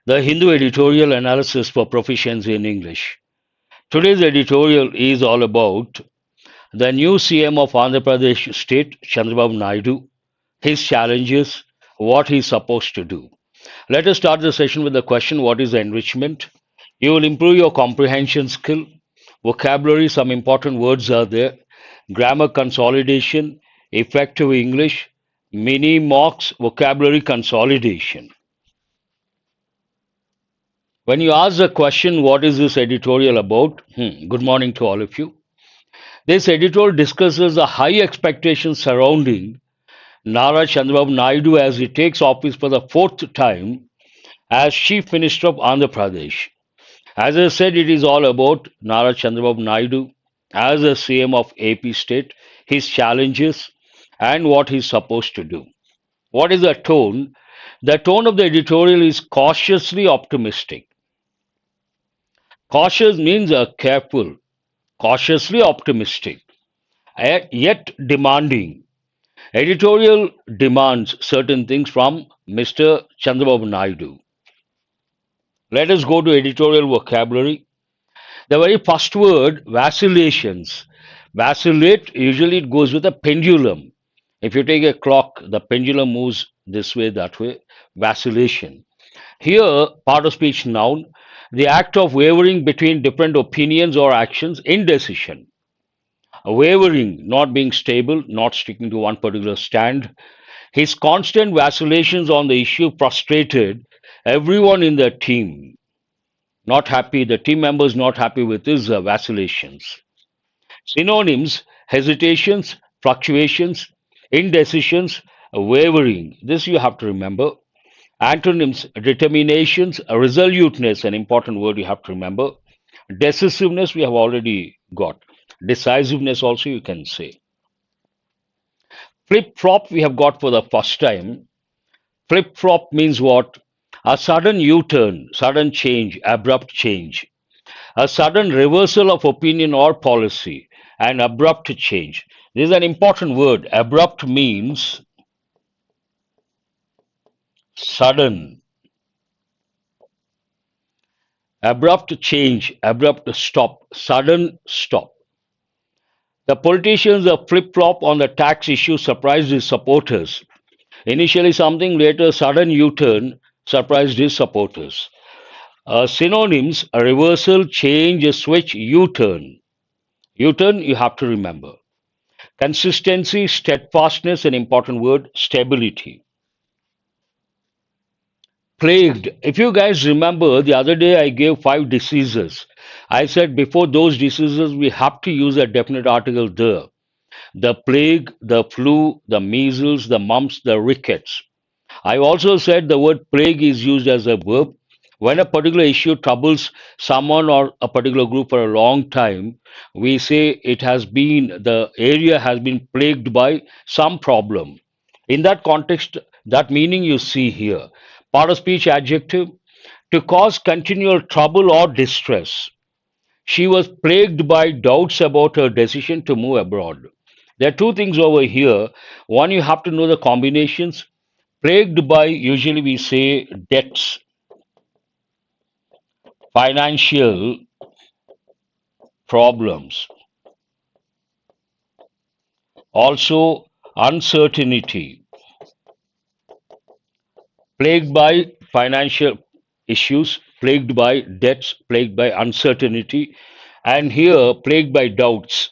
the Hindu Editorial Analysis for Proficiency in English. Today's editorial is all about the new CM of Andhra Pradesh state, Chandrababu Naidu, his challenges, what he's supposed to do. Let us start the session with the question, what is enrichment? You will improve your comprehension skill, vocabulary, some important words are there, grammar consolidation, effective English, mini mocks, vocabulary consolidation. When you ask the question, what is this editorial about? Good morning to all of you. This editorial discusses the high expectations surrounding Nara Chandrababu Naidu as he takes office for the fourth time as Chief Minister of Andhra Pradesh. As I said, it is all about Nara Chandrababu Naidu as the CM of AP state, his challenges, and what he's supposed to do. What is the tone? The tone of the editorial is cautiously optimistic. Cautious means careful, cautiously optimistic, yet demanding. Editorial demands certain things from Mr. Chandrababu Naidu. Let us go to editorial vocabulary. The very first word, vacillations. Vacillate, usually it goes with a pendulum. If you take a clock, the pendulum moves this way, that way. Vacillation. Here, part of speech noun, the act of wavering between different opinions or actions, indecision. Wavering, not being stable, not sticking to one particular stand. His constant vacillations on the issue frustrated everyone in the team. Not happy, the team members not happy with his vacillations. Synonyms, hesitations, fluctuations, indecisions, wavering. This you have to remember. Antonyms, determinations, resoluteness, an important word you have to remember. Decisiveness, we have already got. Decisiveness also you can say. Flip-flop, we have got for the first time. Flip-flop means what? A sudden U-turn, sudden change, abrupt change. A sudden reversal of opinion or policy, an abrupt change. This is an important word. Abrupt means sudden. Abrupt change, abrupt stop, sudden stop. The politicians of flip-flop on the tax issue surprised his supporters. Initially something, later sudden U-turn surprised his supporters. Synonyms, a reversal, change, a switch, U-turn. U-turn you have to remember. Consistency, steadfastness, an important word, stability. Plagued. If you guys remember, the other day I gave 5 diseases. I said before those diseases, we have to use a definite article there. The plague, the flu, the measles, the mumps, the rickets. I also said the word plague is used as a verb. When a particular issue troubles someone or a particular group for a long time, we say the area has been plagued by some problem. In that context, that meaning you see here. Part of speech adjective, to cause continual trouble or distress. She was plagued by doubts about her decision to move abroad. There are two things over here. One, you have to know the combinations. Plagued by, usually we say debts, financial problems, also uncertainty. Plagued by financial issues, plagued by debts, plagued by uncertainty, and here plagued by doubts.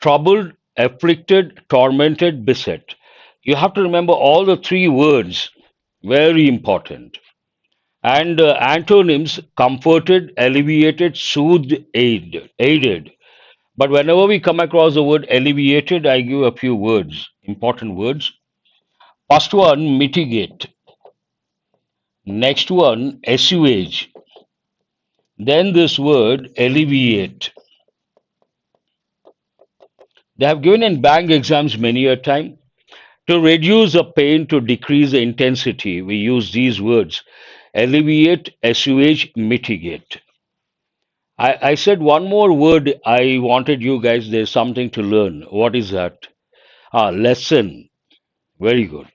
Troubled, afflicted, tormented, beset. You have to remember all the 3 words, very important. And antonyms, comforted, alleviated, soothed, aided. But whenever we come across the word alleviated, I give a few words, important words. First one, mitigate. Next one, assuage. Then this word, alleviate. They have given in bank exams many a time. To reduce the pain, to decrease the intensity, we use these words. Alleviate, assuage, mitigate. I said one more word I wanted you guys, there's something to learn. What is that? Lesson. Very good.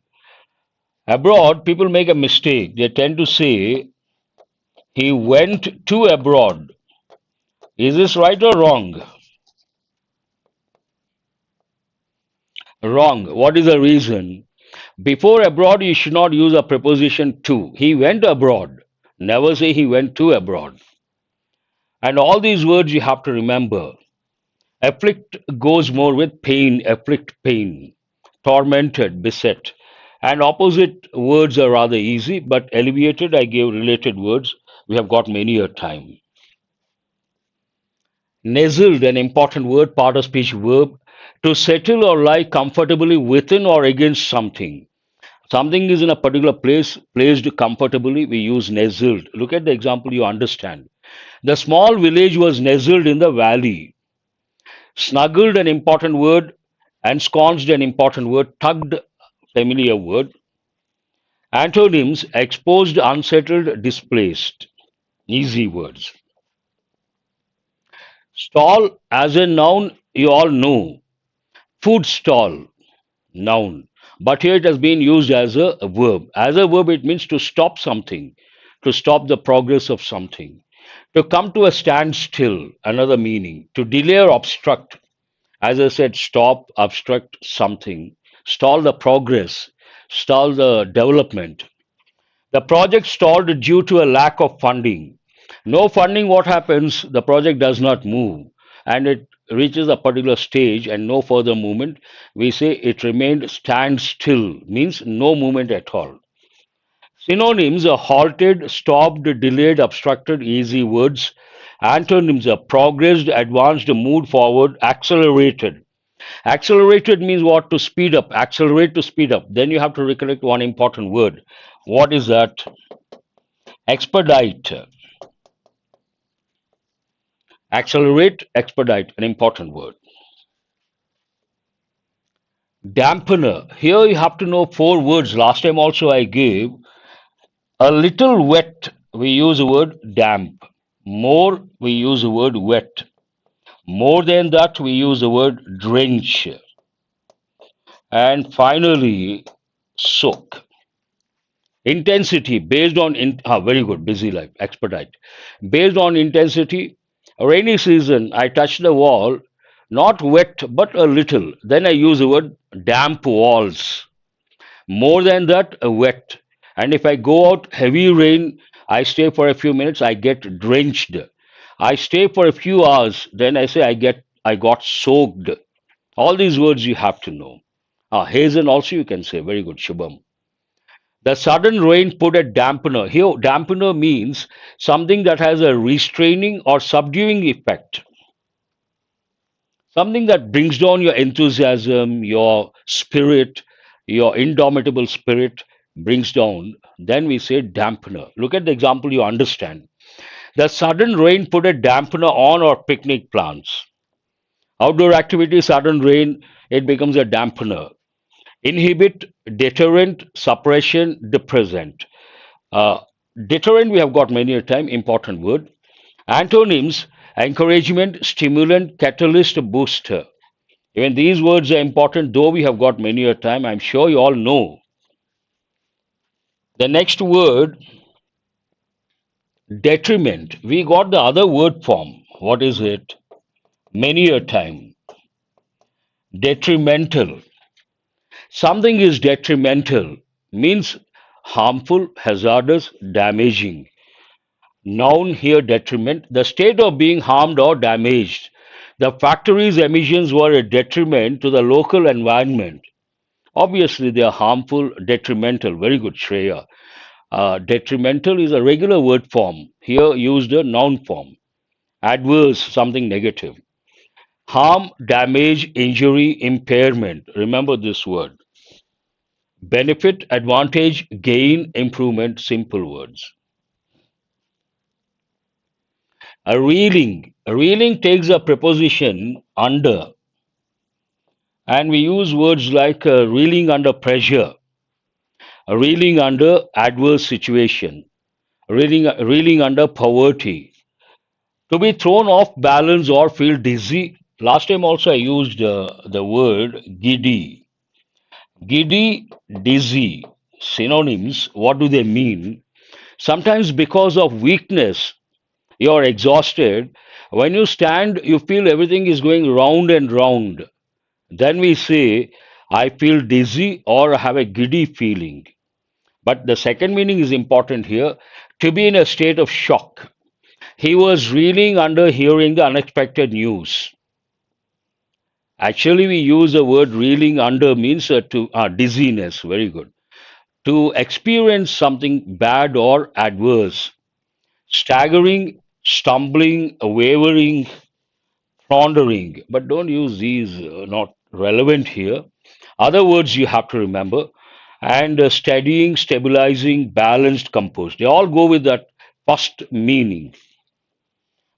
Abroad, people make a mistake. They tend to say He went to abroad. Is this right or wrong? Wrong. What is the reason? Before abroad, you should not use a preposition to. He went abroad. Never say he went to abroad. And all these words you have to remember. Afflict goes more with pain, afflict pain. Tormented, beset. And opposite words are rather easy, but alleviated, I gave related words. We have got many a time. Nestled, an important word, part of speech verb. To settle or lie comfortably within or against something. Something is in a particular place, placed comfortably, we use nestled. Look at the example, you understand. The small village was nestled in the valley. Snuggled, an important word. Ensconced, an important word. Tugged, familiar word. Antonyms: exposed, unsettled, displaced. Easy words. Stall, as a noun, you all know. Food stall, noun. But here it has been used as a verb. As a verb, it means to stop something, to stop the progress of something. To come to a standstill, another meaning. To delay or obstruct. As I said, stop, obstruct something. Stall the progress, stall the development. The project stalled due to a lack of funding. No funding, what happens? The project does not move and it reaches a particular stage and no further movement. We say it remained standstill, means no movement at all. Synonyms are halted, stopped, delayed, obstructed, easy words. Antonyms are progressed, advanced, moved forward, accelerated. Accelerated means what? To speed up. Accelerate, to speed up. Then you have to recollect one important word. What is that? Expedite. Accelerate, expedite, an important word. Dampener. Here you have to know four words. Last time also I gave. A little wet, we use the word damp. More, we use the word wet. More than that, we use the word drench. And finally, soak. Intensity based on very good, busy life, expedite. Based on intensity, rainy season, I touch the wall, not wet but a little. Then I use the word damp walls. More than that, wet. And if I go out heavy rain, I stay for a few minutes, I get drenched. I stay for a few hours, then I say I got soaked. All these words you have to know. Hazen also you can say. Very good, Shubham. The sudden rain put a dampener. Here, dampener means something that has a restraining or subduing effect. Something that brings down your enthusiasm, your spirit, your indomitable spirit brings down. Then we say dampener. Look at the example, you understand. The sudden rain put a dampener on our picnic plans. Outdoor activity, sudden rain, it becomes a dampener. Inhibit, deterrent, suppression, depressant. Uh, Deterrent, we have got many a time, important word. Antonyms: encouragement, stimulant, catalyst, booster. Even these words are important, though we have got many a time. I'm sure you all know. The next word, detriment. We got the other word form. What is it? Many a time. Detrimental. Something is detrimental, means harmful, hazardous, damaging. Noun here, detriment, the state of being harmed or damaged. The factory's emissions were a detriment to the local environment. Obviously, they are harmful, detrimental. Very good, Shreya. Detrimental is a regular word form. Here, used a noun form. Adverse, something negative. Harm, damage, injury, impairment. Remember this word. Benefit, advantage, gain, improvement, simple words. A reeling. A reeling takes a preposition under, and we use words like reeling under pressure, reeling under adverse situation, reeling under poverty. To be thrown off balance or feel dizzy. Last time also I used the word giddy. Giddy, dizzy. Synonyms, what do they mean? Sometimes because of weakness, you're exhausted. When you stand, you feel everything is going round and round. Then we say, I feel dizzy or have a giddy feeling. But the second meaning is important here, to be in a state of shock. He was reeling under hearing the unexpected news. Actually, we use the word reeling under means to dizziness. Very good. To experience something bad or adverse, staggering, stumbling, wavering, floundering. But don't use these, not relevant here. Other words you have to remember. And steadying, stabilizing, balanced, composed. They all go with that first meaning.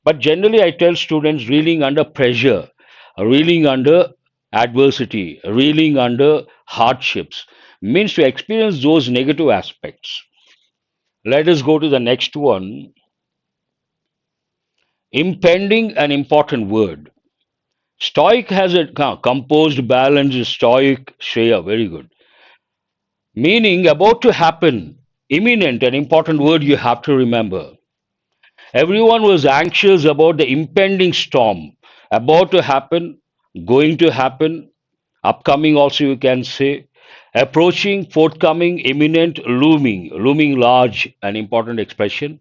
But generally, I tell students reeling under pressure, reeling under adversity, reeling under hardships means to experience those negative aspects. Let us go to the next one. Impending, an important word. Stoic has a composed, balanced, stoic, Shreya, very good. Meaning about to happen, imminent, an important word you have to remember. Everyone was anxious about the impending storm, about to happen, going to happen, upcoming also you can say, approaching, forthcoming, imminent, looming, looming large, an important expression.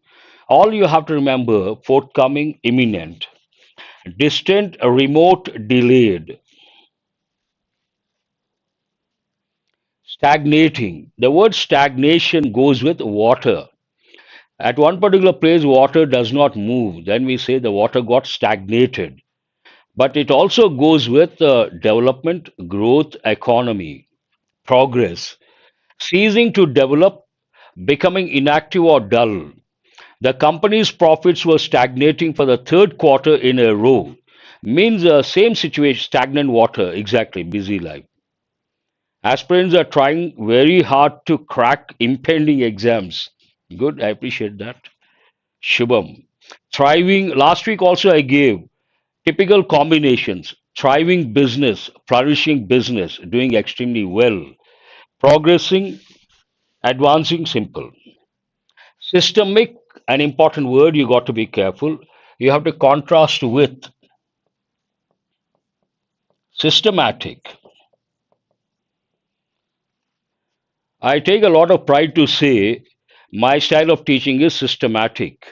All you have to remember, forthcoming, imminent, distant, remote, delayed, stagnating. The word stagnation goes with water. At one particular place, water does not move. Then we say the water got stagnated. But it also goes with development, growth, economy, progress, ceasing to develop, becoming inactive or dull. The company's profits were stagnating for the third quarter in a row. Means the same situation, stagnant water, exactly, busy life. Aspirants are trying very hard to crack impending exams. Good, I appreciate that. Shubham. Thriving, last week also I gave typical combinations: thriving business, flourishing business, doing extremely well, progressing, advancing, simple. Systemic, an important word you got to be careful. You have to contrast with systematic. I take a lot of pride to say my style of teaching is systematic.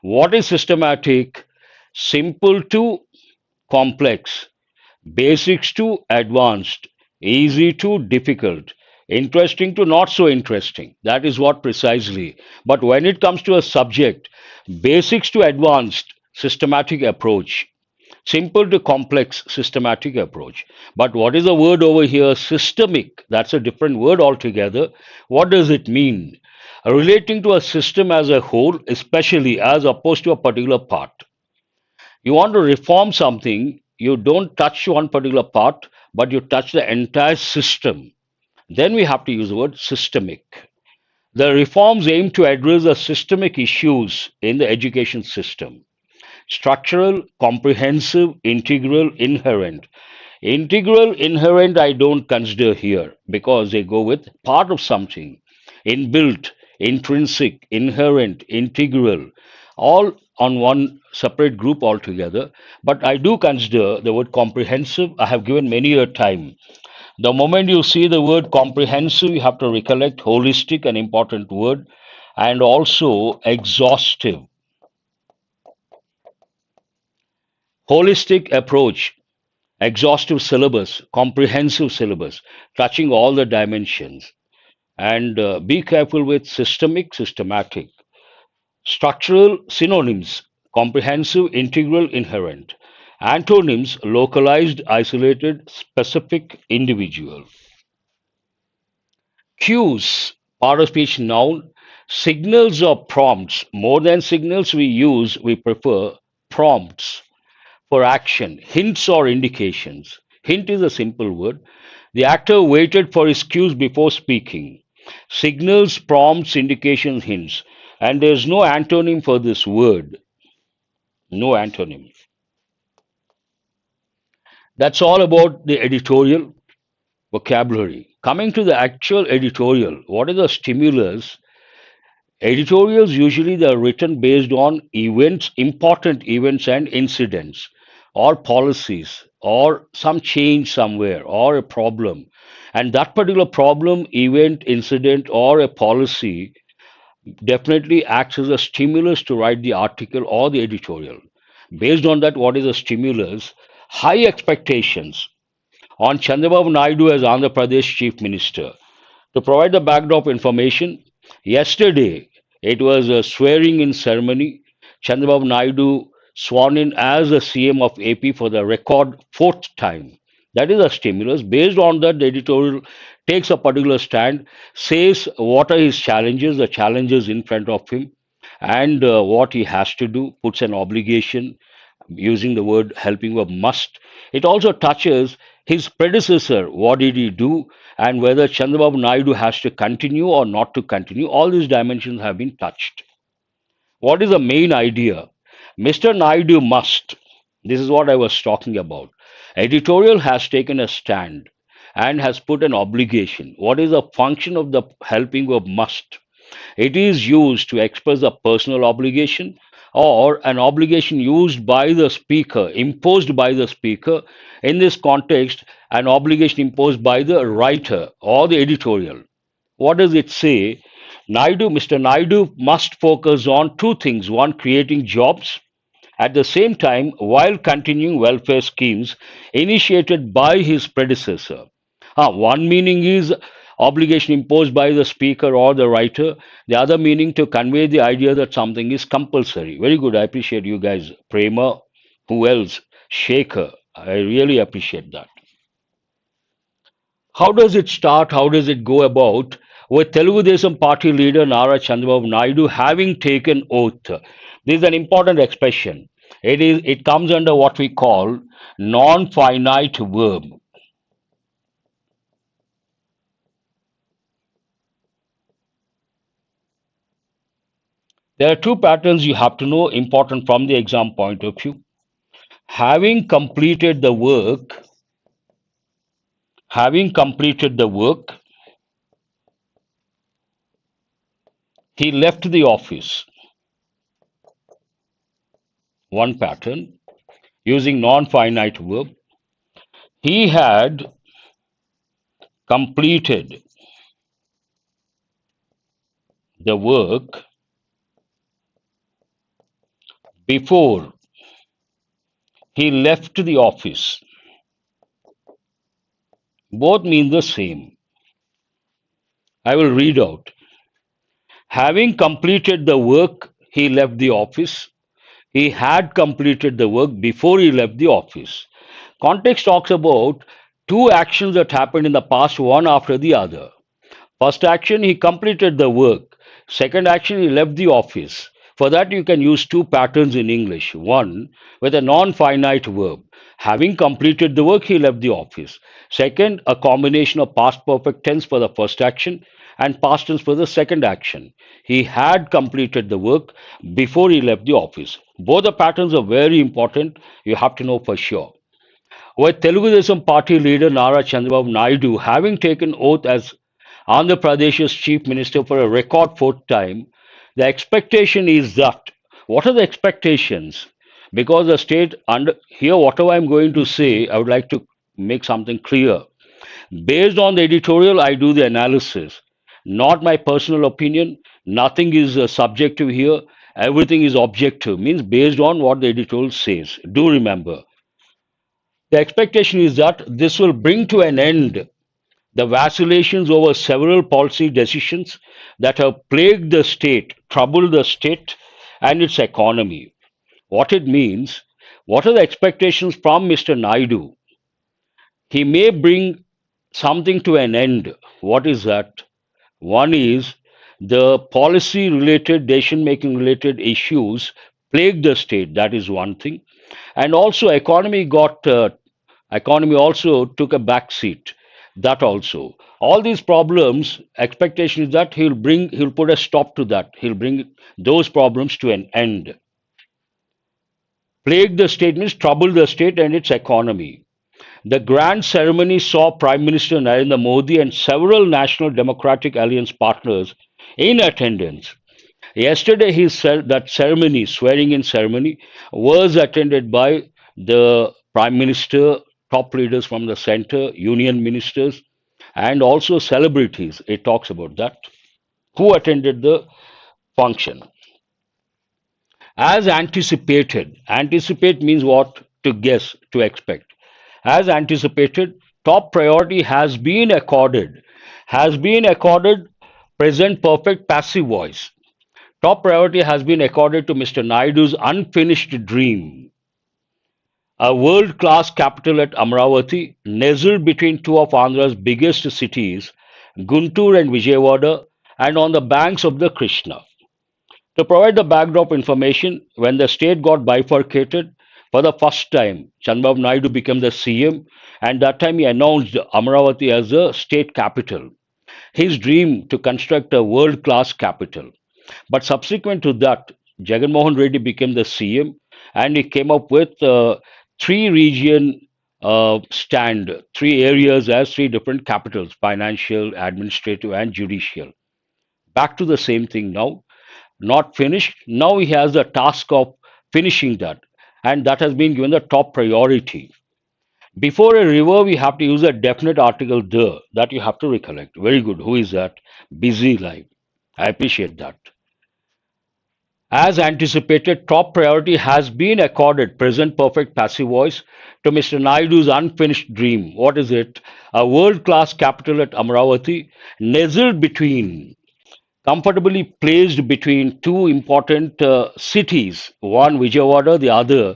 What is systematic? Simple to complex, basics to advanced, easy to difficult, interesting to not so interesting. That is what precisely. But when it comes to a subject, basics to advanced, systematic approach, simple to complex, systematic approach. But what is the word over here? Systemic. That's a different word altogether. What does it mean? Relating to a system as a whole, especially as opposed to a particular part. You want to reform something, you don't touch one particular part, but you touch the entire system. Then we have to use the word systemic. The reforms aim to address the systemic issues in the education system: structural, comprehensive, integral, inherent. Integral, inherent, I don't consider here because they go with part of something. Inbuilt, intrinsic, inherent, integral, all on one separate group altogether. But I do consider the word comprehensive. I have given many a time. The moment you see the word comprehensive, you have to recollect holistic, an important word, and also exhaustive. Holistic approach, exhaustive syllabus, comprehensive syllabus, touching all the dimensions. And be careful with systemic, systematic. Structural synonyms: comprehensive, integral, inherent. Antonyms: localized, isolated, specific, individual. Cues, part of speech noun, signals or prompts. More than signals we use, we prefer prompts for action, hints or indications. Hint is a simple word. The actor waited for his cues before speaking. Signals, prompts, indications, hints. And there's no antonym for this word. No antonym. That's all about the editorial vocabulary. Coming to the actual editorial, what is the stimulus? Editorials usually they are written based on events, important events and incidents, or policies, or some change somewhere, or a problem. And that particular problem, event, incident, or a policy definitely acts as a stimulus to write the article or the editorial. Based on that, what is a stimulus? High expectations on Chandrababu Naidu as Andhra Pradesh Chief Minister. To provide the backdrop information, yesterday it was a swearing in ceremony. Chandrababu Naidu sworn in as the CM of AP for the record fourth time. That is a stimulus. Based on that, the editorial takes a particular stand, says what are his challenges, the challenges in front of him, and what he has to do, puts an obligation, using the word helping verb must. It also touches his predecessor, what did he do, and whether Chandrababu Naidu has to continue or not to continue. All these dimensions have been touched. What is the main idea? Mr. Naidu must. This is what I was talking about. Editorial has taken a stand and has put an obligation. What is the function of the helping verb must? It is used to express a personal obligation or an obligation used by the speaker, imposed by the speaker. In this context, an obligation imposed by the writer or the editorial. What does it say? Mr. Naidu must focus on two things. One, creating jobs at the same time while continuing welfare schemes initiated by his predecessor. One meaning is obligation imposed by the speaker or the writer. The other meaning to convey the idea that something is compulsory. Very good. I appreciate you guys. Prema, who else? Shaker. I really appreciate that. How does it start? How does it go about? With Telugu Desam party leader Nara Chandrababu Naidu having taken oath. This is an important expression. It comes under what we call non-finite verb. There are two patterns you have to know important from the exam point of view. Having completed the work, having completed the work, he left the office. One pattern using non-finite verb. He had completed the work before he left the office. Both mean the same. I will read out. Having completed the work, he left the office. He had completed the work before he left the office. Context talks about two actions that happened in the past, one after the other. First action, he completed the work. Second action, he left the office. For that, you can use two patterns in English. One, with a non finite verb. Having completed the work, he left the office. Second, a combination of past perfect tense for the first action and past tense for the second action. He had completed the work before he left the office. Both the patterns are very important. You have to know for sure. With Telugu Desam party leader Nara Chandrababu Naidu having taken oath as Andhra Pradesh's chief minister for a record fourth time, the expectation is that. What are the expectations? Because the state under here, whatever I'm going to say, I would like to make something clear. Based on the editorial, I do the analysis, not my personal opinion. Nothing is subjective here. Everything is objective, means based on what the editorial says. Do remember, the expectation is that this will bring to an end the vacillations over several policy decisions that have plagued the state, troubled the state and its economy. What it means, what are the expectations from Mr. Naidu? He may bring something to an end. What is that? One is the policy related, decision making related issues plagued the state. That is one thing. And also, economy also took a back seat. That also. All these problems, expectation is that he'll put a stop to that. He'll bring those problems to an end. Plague the state means trouble the state and its economy. The grand ceremony saw Prime Minister Narendra Modi and several National Democratic Alliance partners in attendance. Yesterday, that ceremony, swearing in ceremony, was attended by the Prime Minister, top leaders from the center, union ministers, and also celebrities. It talks about that. Who attended the function? As anticipated, anticipate means what? To guess, to expect. As anticipated, top priority has been accorded present perfect passive voice. Top priority has been accorded to Mr. Naidu's unfinished dream, a world class capital at Amaravati, nestled between two of Andhra's biggest cities, Guntur and Vijayawada, and on the banks of the Krishna. To provide the backdrop information, when the state got bifurcated for the first time, Chandrababu Naidu became the CM, and that time he announced Amaravati as the state capital. His dream to construct a world class capital. But subsequent to that, Jagan Mohan Reddy became the CM, and he came up with three region three areas as three different capitals: financial, administrative, and judicial. Back to the same thing now, not finished. Now he has the task of finishing that, and that has been given the top priority. Before a river, we have to use a definite article the that you have to recollect. Very good. Who is that? Busy life. I appreciate that. As anticipated, top priority has been accorded present perfect passive voice to Mr. Naidu's unfinished dream. What is it? A world class capital at Amaravati, nestled between, comfortably placed between two important cities, one Vijayawada, the other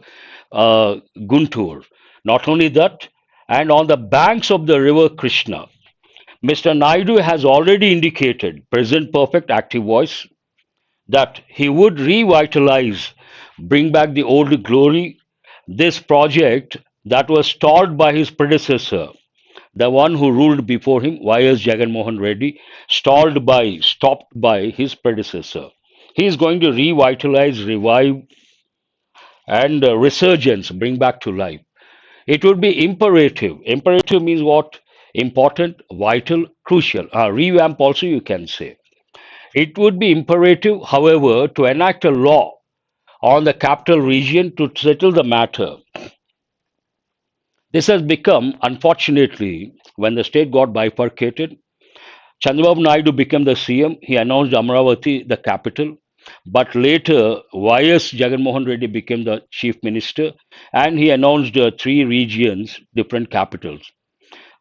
Guntur. Not only that, and on the banks of the river Krishna. Mr. Naidu has already indicated, present perfect active voice, that he would revitalize, bring back the old glory, this project that was stalled by his predecessor, the one who ruled before him, Y.S. Jagan Mohan Reddy, stopped by his predecessor. He is going to revitalize, revive, and resurgence, bring back to life. It would be imperative. Imperative means what? Important, vital, crucial. Revamp also you can say. It would be imperative, however, to enact a law on the capital region to settle the matter. This has become, unfortunately, when the state got bifurcated, Chandrababu Naidu became the CM. He announced Amaravati the capital. But later, Y.S. Jagan Mohan Reddy became the chief minister and he announced three regions, different capitals.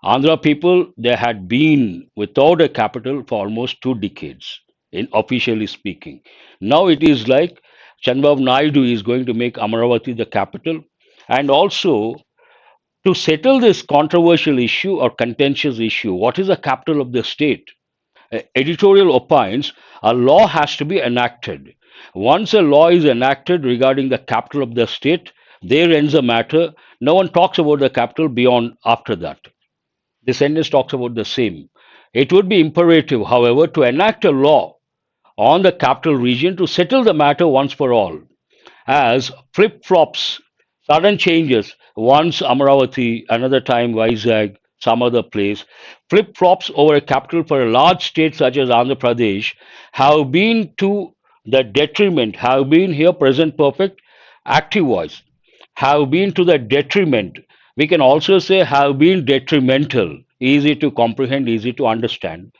Andhra people, they had been without a capital for almost 2 decades, in officially speaking. Now it is like Chandrababu Naidu is going to make Amaravati the capital, and also to settle this controversial issue or contentious issue, what is the capital of the state? Editorial opines a law has to be enacted. Once a law is enacted regarding the capital of the state, there ends the matter. No one talks about the capital beyond after that. The sentence talks about the same. It would be imperative, however, to enact a law on the capital region to settle the matter once for all, as flip flops, sudden changes, once Amaravati, another time Vizag, some other place, flip flops over a capital for a large state such as Andhra Pradesh have been to the detriment, have been here present perfect, active voice, have been to the detriment. We can also say have been detrimental, easy to comprehend, easy to understand,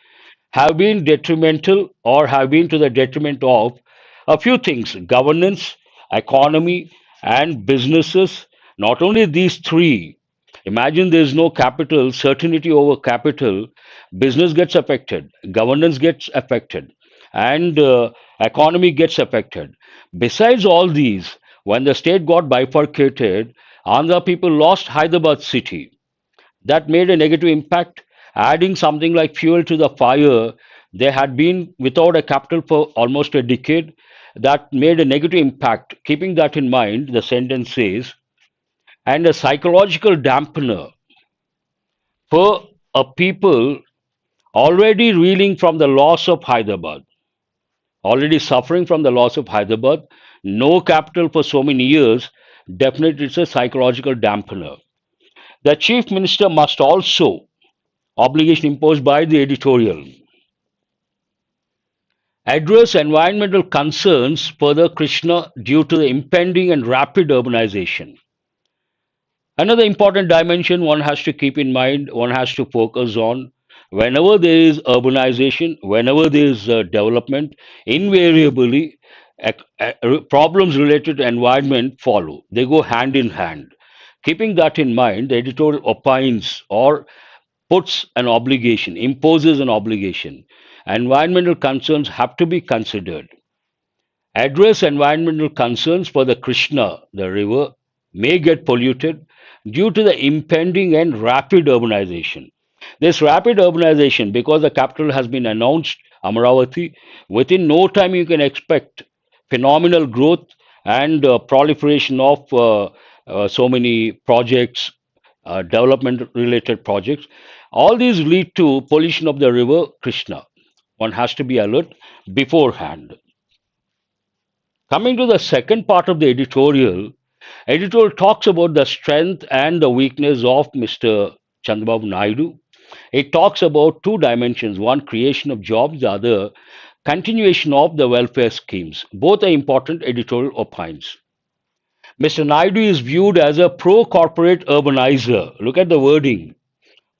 have been detrimental or have been to the detriment of a few things: governance, economy, and businesses. Not only these three, imagine there is no capital, certainty over capital, business gets affected, governance gets affected, and economy gets affected. Besides all these, when the state got bifurcated, Andhra people lost Hyderabad city, that made a negative impact, adding something like fuel to the fire. They had been without a capital for almost a decade. That made a negative impact. Keeping that in mind, the sentence says, and a psychological dampener for a people already reeling from the loss of Hyderabad, already suffering from the loss of Hyderabad, no capital for so many years. Definitely, it's a psychological dampener. The chief minister must also, obligation imposed by the editorial, Address environmental concerns further Krishna due to the impending and rapid urbanization. Another important dimension one has to keep in mind, one has to focus on whenever there is urbanization, whenever there is development, invariably problems related to environment follow. They go hand in hand. Keeping that in mind, the editorial opines or puts an obligation, imposes an obligation. Environmental concerns have to be considered. Address environmental concerns for the Krishna, the river, may get polluted due to the impending and rapid urbanization. This rapid urbanization, because the capital has been announced, Amaravati, within no time you can expect phenomenal growth and proliferation of so many projects, development related projects. All these lead to pollution of the river Krishna. One has to be alert beforehand. Coming to the second part of the editorial talks about the strength and the weakness of Mr. Chandrababu Naidu. It talks about two dimensions, one creation of jobs, the other continuation of the welfare schemes. Both are important editorial opines. Mr. Naidu is viewed as a pro-corporate urbanizer. Look at the wording.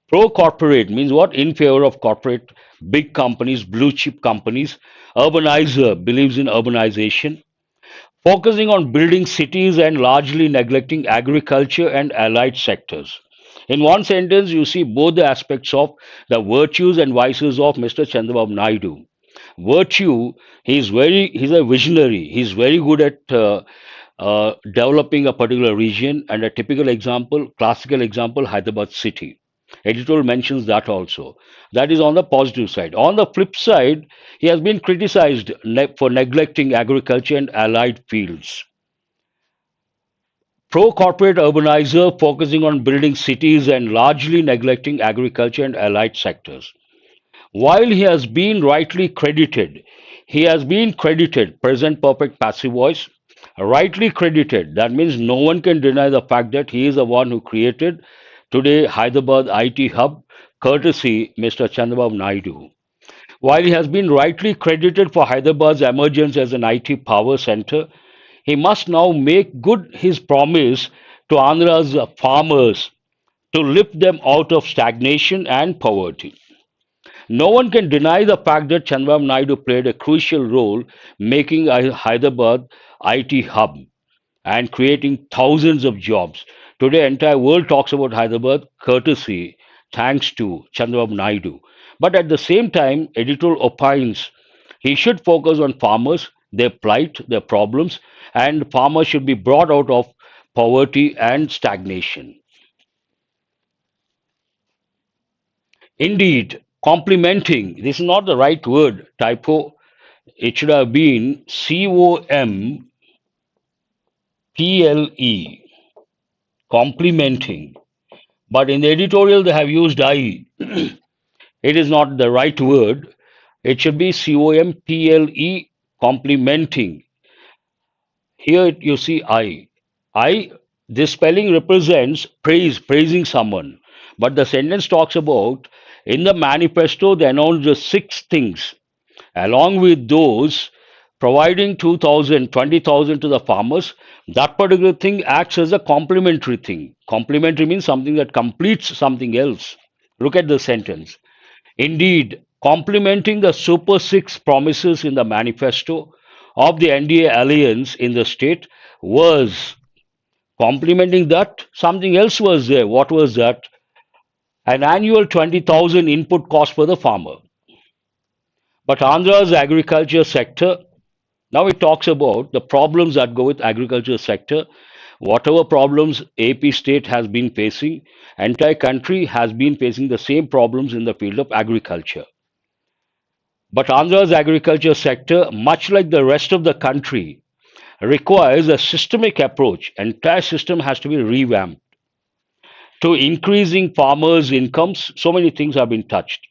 Pro-corporate means what? In favor of corporate, big companies, blue chip companies. Urbanizer believes in urbanization, focusing on building cities and largely neglecting agriculture and allied sectors. In one sentence, you see both the aspects of the virtues and vices of Mr. Chandrababu Naidu. Virtue, he's a visionary. He's very good at developing a particular region, and a typical example, classical example, Hyderabad city. Editorial mentions that also. That is on the positive side. On the flip side, he has been criticized for neglecting agriculture and allied fields. Pro corporate urbanizer focusing on building cities and largely neglecting agriculture and allied sectors. While he has been credited, present perfect passive voice, rightly credited. That means no one can deny the fact that he is the one who created today Hyderabad IT hub, courtesy Mr. Chandrababu Naidu. While he has been rightly credited for Hyderabad's emergence as an IT power center, he must now make good his promise to Andhra's farmers to lift them out of stagnation and poverty. No one can deny the fact that Chandrababu Naidu played a crucial role making Hyderabad IT hub and creating thousands of jobs. Today, entire world talks about Hyderabad courtesy, thanks to Chandrababu Naidu. But at the same time, editorial opines he should focus on farmers, their plight, their problems, and farmers should be brought out of poverty and stagnation. Indeed, complementing, this is not the right word, typo. It should have been COMPLE, complementing. But in the editorial, they have used I. It is not the right word. It should be COMPLE, complementing. Here you see I. I, this spelling represents praise, praising someone. But the sentence talks about in the manifesto, they announced the six things. Along with those, providing 2,000, 20,000 to the farmers, that particular thing acts as a complementary thing. Complementary means something that completes something else. Look at the sentence. Indeed, complementing the Super Six promises in the manifesto of the NDA alliance in the state was complementing that, something else was there. What was that? An annual 20,000 input cost for the farmer. But Andhra's agriculture sector, now it talks about the problems that go with agriculture sector. Whatever problems AP state has been facing, entire country has been facing the same problems in the field of agriculture. But Andhra's agriculture sector, much like the rest of the country, requires a systemic approach. Entire system has to be revamped. To increasing farmers' incomes, so many things have been touched.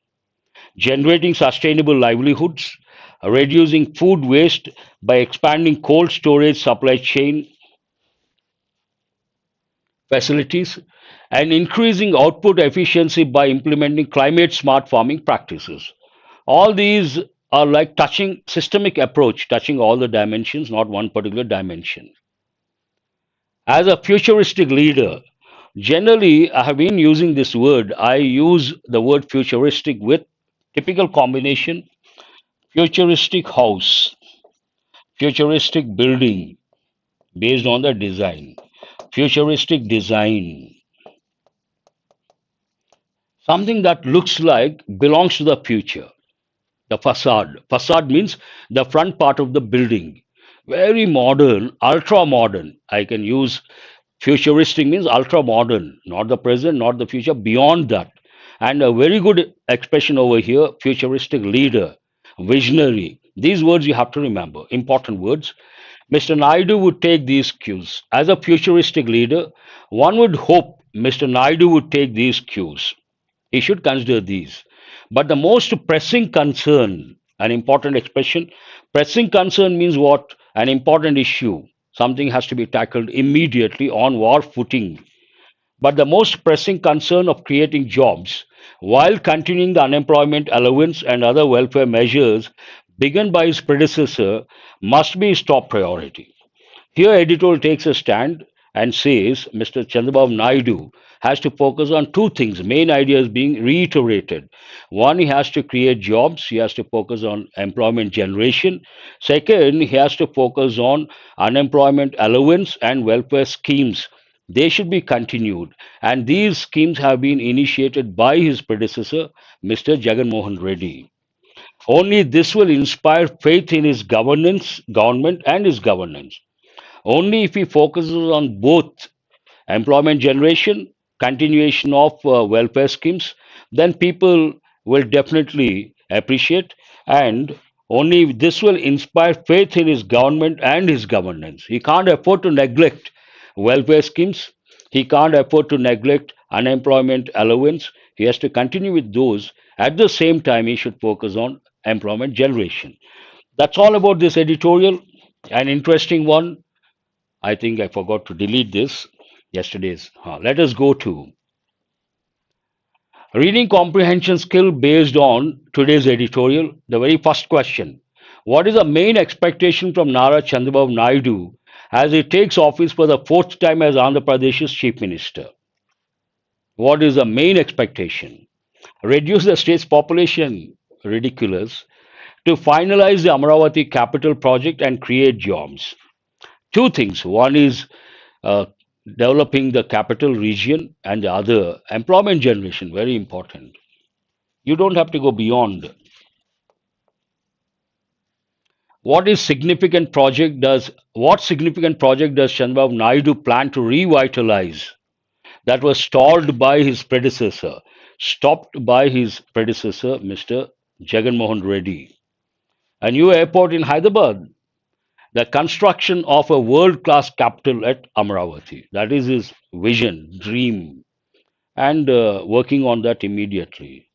Generating sustainable livelihoods, reducing food waste by expanding cold storage supply chain facilities, and increasing output efficiency by implementing climate smart farming practices. All these are like touching systemic approach, touching all the dimensions, not one particular dimension. As a futuristic leader, generally I have been using this word. I use the word futuristic with typical combination: futuristic house, futuristic building based on the design, futuristic design, something that looks like belongs to the future. The facade. Facade means the front part of the building. Very modern, ultra modern. I can use futuristic means ultra modern, not the present, not the future, beyond that. And a very good expression over here: futuristic leader, visionary. These words you have to remember, important words. Mr. Naidu would take these cues. As a futuristic leader, one would hope Mr. Naidu would take these cues. He should consider these. But the most pressing concern, an important expression, pressing concern means what? An important issue. Something has to be tackled immediately on war footing. But the most pressing concern of creating jobs while continuing the unemployment allowance and other welfare measures begun by his predecessor must be his top priority. Here, editorial takes a stand and says Mr. Chandrababu Naidu has to focus on two things, main ideas being reiterated. One, he has to create jobs, he has to focus on employment generation. Second, he has to focus on unemployment allowance and welfare schemes. They should be continued. And these schemes have been initiated by his predecessor, Mr. Jagan Mohan Reddy. Only this will inspire faith in his government and his governance. Only if he focuses on both employment generation, continuation of welfare schemes, then people will definitely appreciate, and only this will inspire faith in his government and his governance. He can't afford to neglect welfare schemes. He can't afford to neglect unemployment allowance. He has to continue with those. At the same time, he should focus on employment generation. That's all about this editorial. An interesting one. I think I forgot to delete this yesterday's. Let us go to reading comprehension skill based on today's editorial. The very first question: what is the main expectation from Nara Chandrababu Naidu as he takes office for the fourth time as Andhra Pradesh's Chief Minister? What is the main expectation? Reduce the state's population, ridiculous, to finalize the Amaravati capital project and create jobs. Two things. One is uh, developing the capital region, and the other employment generation, very important. You don't have to go beyond. What significant project does Chandrababu Naidu plan to revitalize that was stalled by his predecessor, stopped by his predecessor, Mr. Jagan Mohan Reddy? A new airport in Hyderabad, the construction of a world class capital at Amaravati. That is his vision, dream, and working on that immediately.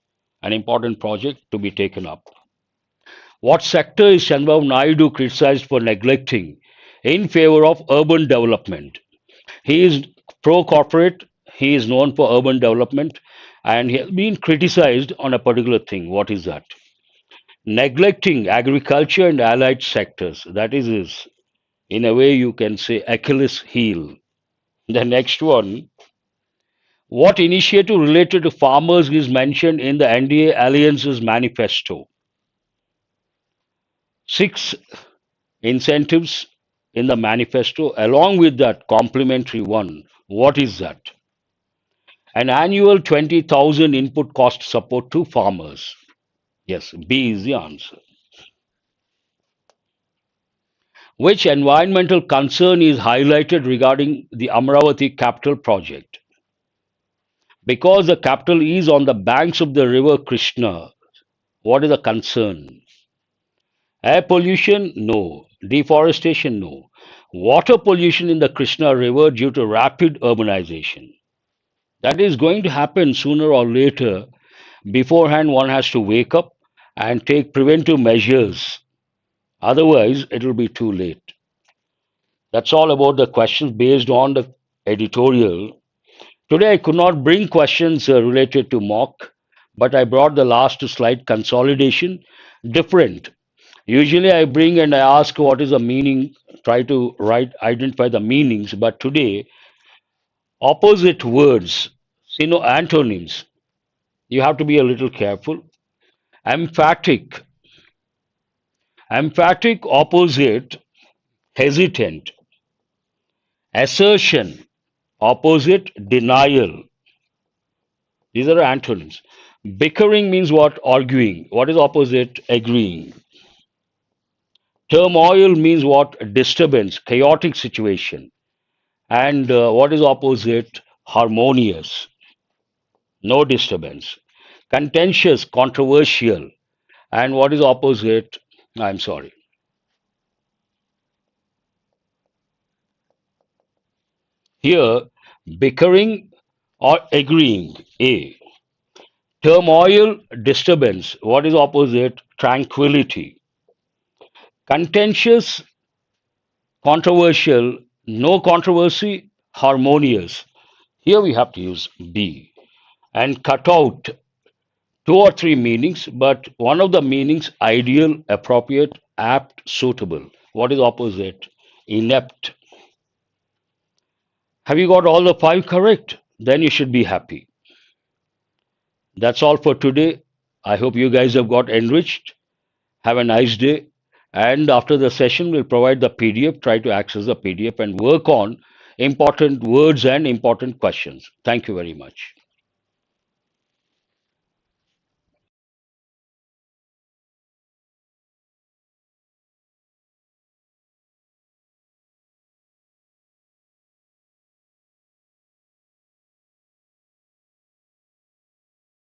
An important project to be taken up. What sector is Chandrababu Naidu criticized for neglecting in favor of urban development? He is pro corporate, he is known for urban development, and he has been criticized on a particular thing. What is that? Neglecting agriculture and allied sectors. That is his, in a way, you can say, Achilles heel. The next one: what initiative related to farmers is mentioned in the NDA Alliance's manifesto? Six incentives in the manifesto, along with that complementary one. What is that? An annual 20,000 input cost support to farmers. Yes, B is the answer. Which environmental concern is highlighted regarding the Amaravati capital project? Because the capital is on the banks of the river Krishna, what is the concern? Air pollution? No. Deforestation? No. Water pollution in the Krishna River due to rapid urbanization. That is going to happen sooner or later. Beforehand, one has to wake up and take preventive measures. Otherwise, it will be too late. That's all about the questions based on the editorial. Today, I could not bring questions related to mock, but I brought the last slide, consolidation, different. Usually I bring and I ask what is the meaning, try to write, identify the meanings, but today, opposite words, antonyms, you have to be a little careful. Emphatic, emphatic opposite, hesitant. Assertion, opposite, denial. These are antonyms. Bickering means what? Arguing. What is opposite? Agreeing. Turmoil means what? Disturbance, chaotic situation. And what is opposite? Harmonious, no disturbance. Contentious, controversial. And what is opposite? I'm sorry. Here, bickering or agreeing, A. Turmoil, disturbance. What is opposite? Tranquility. Contentious, controversial, no controversy, harmonious. Here we have to use B. And cut out two or three meanings, but one of the meanings ideal, appropriate, apt, suitable. What is opposite? Inept. Have you got all the five correct? Then you should be happy. That's all for today. I hope you guys have got enriched. Have a nice day. And after the session, we'll provide the PDF. Try to access the PDF and work on important words and important questions. Thank you very much.